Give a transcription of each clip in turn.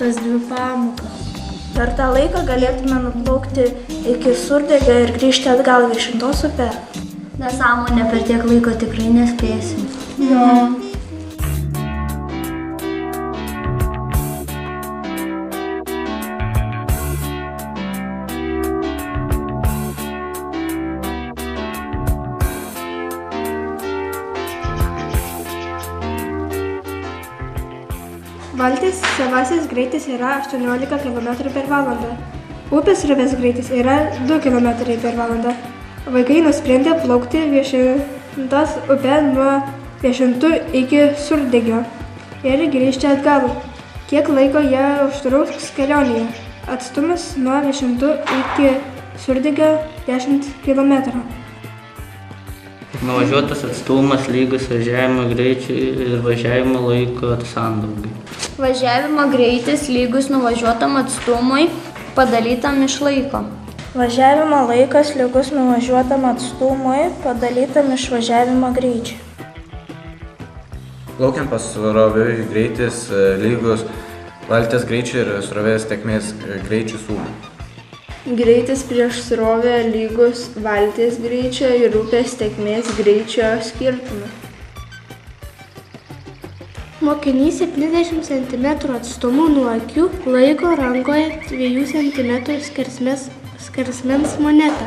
tas 2 pamokas. Per tą laiką galėtume nuplaukti iki Surdegio ir grįžti atgal Viešintos upe. Nesąmonė, per tiek laiko tikrai nespėsim. Valties savasis greitis yra 18 km/h. Upės srovės greitis yra 2 km/h. Vaikai nusprendė plaukti Viešintos upe nuo Viešintų iki Surdegio ir grįžti atgal. Kiek laiko jie užtruks kelionėje? Atstumas nuo Viešintų iki Surdegio 10 km. Nuvažiuotas atstumas lygus važiavimo greičiui ir važiavimo laiko sandaugai. Važiavimo greitis lygus nuvažiuotam atstumui padalytam iš laiko. Važiavimo laikas lygus nuvažiuotam atstumui padalytam iš važiavimo greičiui. Plaukiant pasroviui greitis lygus valties greičiui ir srovės tėkmės greičiui sumai. Greitis prieš srovę lygus valties greičio ir upės tėkmės greičio skirtumui. Mokinys 70 cm atstumu nuo akių laiko rankoje 2 cm skersmens monetą.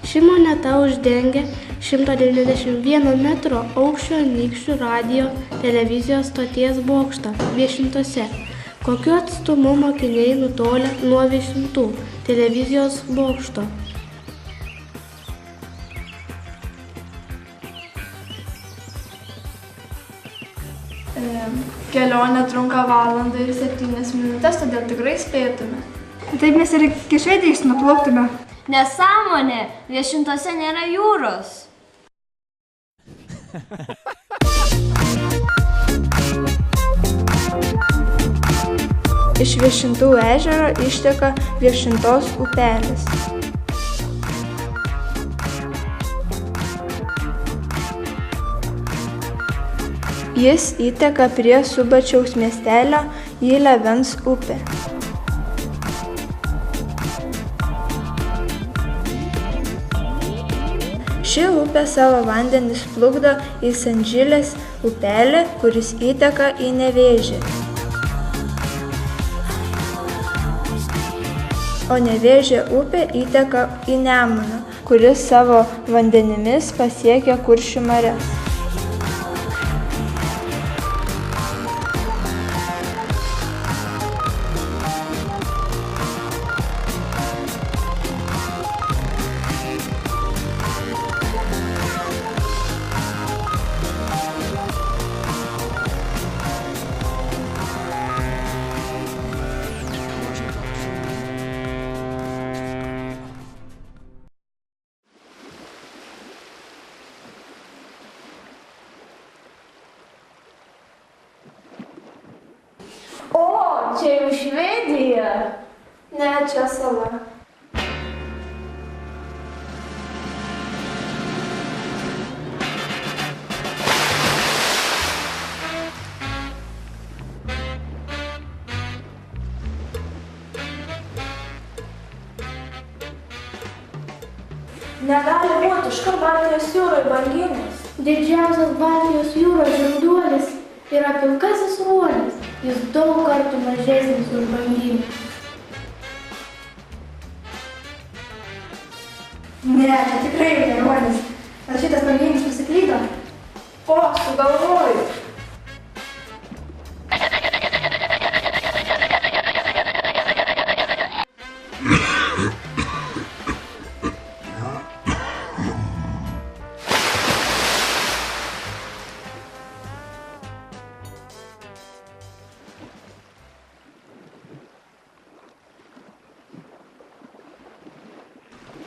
Ši moneta uždengia 191 metro aukščio Anykščių radijo televizijos stoties bokštą Viešintose. Kokiu atstumu mokiniai nutolę nuo Viešintų televizijos bokšto? Kelionė trunka 1 ir 7 minutės, todėl tikrai spėtume. Taip mes ir iki Švedijos nuplauktume. Nesąmonė, Viešintose nėra jūros. Iš Viešintų ežero išteka Viešintos upelis. Jis įteka prie Subačiaus miestelio į Levens upę. Ši upė savo vandenis plukdo į Sandžilės upelį, kuris įteka į Nevėžį. O Nevėžio upė įteka į Nemuną, kuris savo vandenimis pasiekia Kuršių marias. O, čia jau Švedija. Ne, čia sala. Negali būti, iš kur Baltijos jūroje banginis? Didžiausias Baltijos jūros žinduolis yra pilkasis ruonis. Jis daug kartų mažesnis už banginį. Ne, čia tikrai ne ruonis. Ar šitas banginis pasiklydo? O, sugalvoju.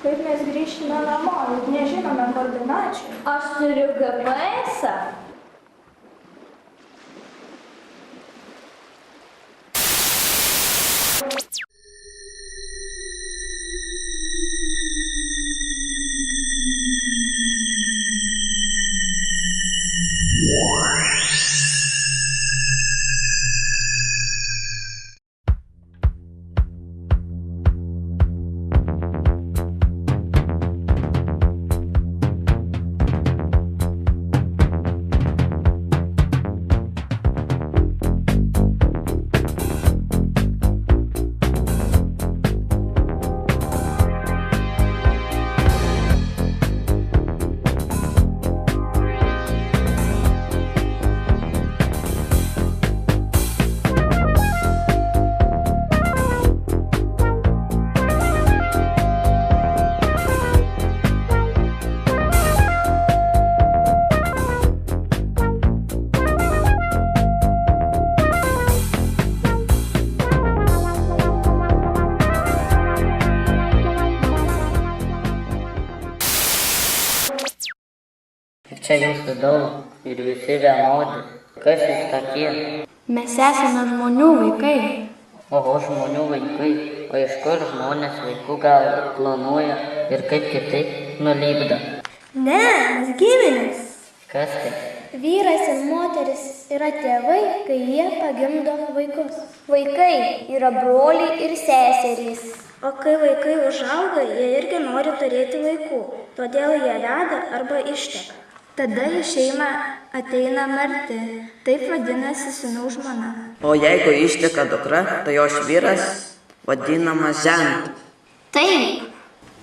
Kaip mes grįžtume namo, juk nežinome koordinačių. Aš turiu GPS-ą. Čia jūsų daug ir visi vienodi. Kas jūs tokie? Mes esame žmonių vaikai. Oho, žmonių vaikai. O iš kur žmonės vaikų gal planuoja ir kaip kitaip nulipdo? Ne, mes giminės. Kas tai? Vyras ir moteris yra tėvai, kai jie pagimdo vaikus. Vaikai yra broliai ir seserys. O kai vaikai užauga, jie irgi nori turėti vaikų, todėl jie veda arba išteka. Tada į šeimą ateina marti, taip vadinasi sūnų žmona. O jeigu išteka dukra, tai jos vyras vadinamas žentu. Taip.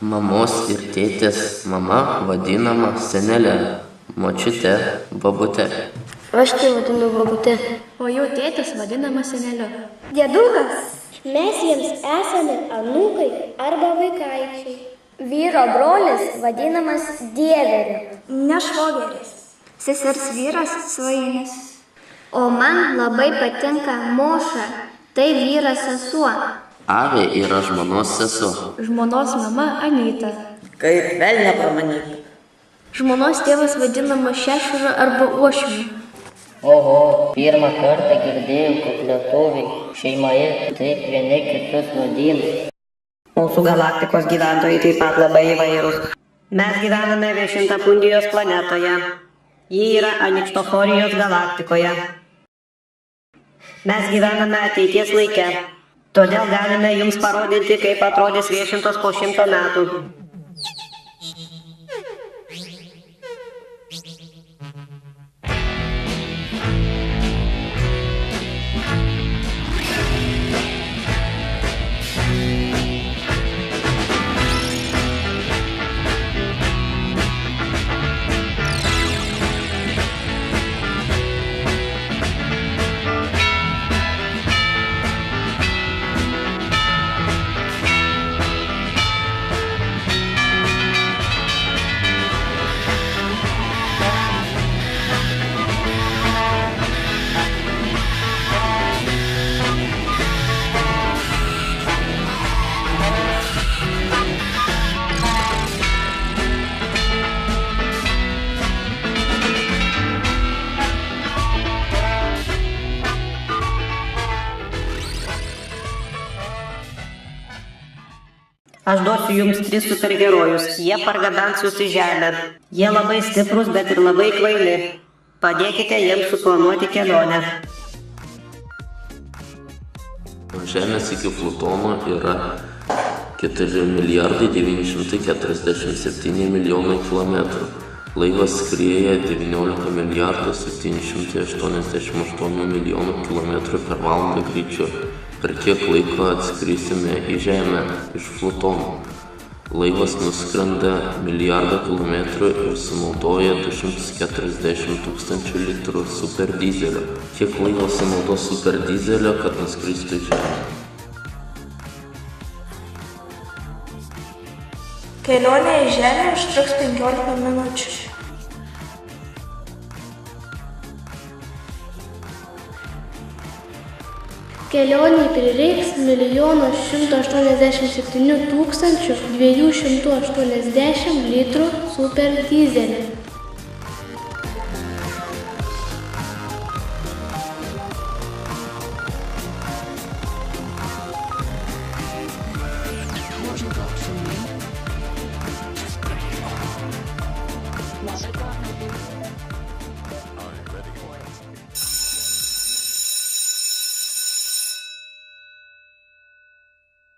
Mamos ir tėtės mama vadinama senelė, močiutė babutė. Aš tai vadinu babutė. O jų tėtis vadinamas seneliu. Dėdukas. Mes jiems esame anūkai arba vaikaičiai. Vyro brolis vadinamas dieveriu. Nešvogeris. Sesers vyras svainis. O man labai patinka Moša. Tai vyras sesuo. Avė yra žmonos sesuo. Žmonos mama Anyta. Kaip velnio pramanyti. Žmonos tėvas vadinamas Šešuru arba Uošmiu. Oho, pirmą kartą girdėjau, kad lietuviai šeimoje taip vieni kitus vadina. Mūsų galaktikos gyventojai taip pat labai įvairūs. Mes gyvename Viešintapundijos planetoje. Ji yra Anikštoforijos galaktikoje. Mes gyvename ateities laike. Todėl galime jums parodyti, kaip atrodys Viešintos po 100 metų. Aš duosiu jums 3 superherojus. Jie pargabens jūs į žemę. Jie labai stiprus, bet ir labai kvaili. Padėkite jiems suplanuoti kelionę. Nuo Žemės iki Plutono yra 4 milijardai 947 milijonai kilometrų. Laivas skrieja 19 milijardų 788 milijonų kilometrų per valandą greičiu. Per kiek laiko atskrisime į Žemę iš Plutono. Laivas nuskrenda milijardą kilometrų ir sunaudoja 240 tūkstančių litrų superdizelio. Kiek laivas sunaudos superdizelio, kad nuskristų į Žemę? Kelionė į Žemę užtruks 15 minučių. Kelionei prireiks 1 187 280 litrų superdizelio.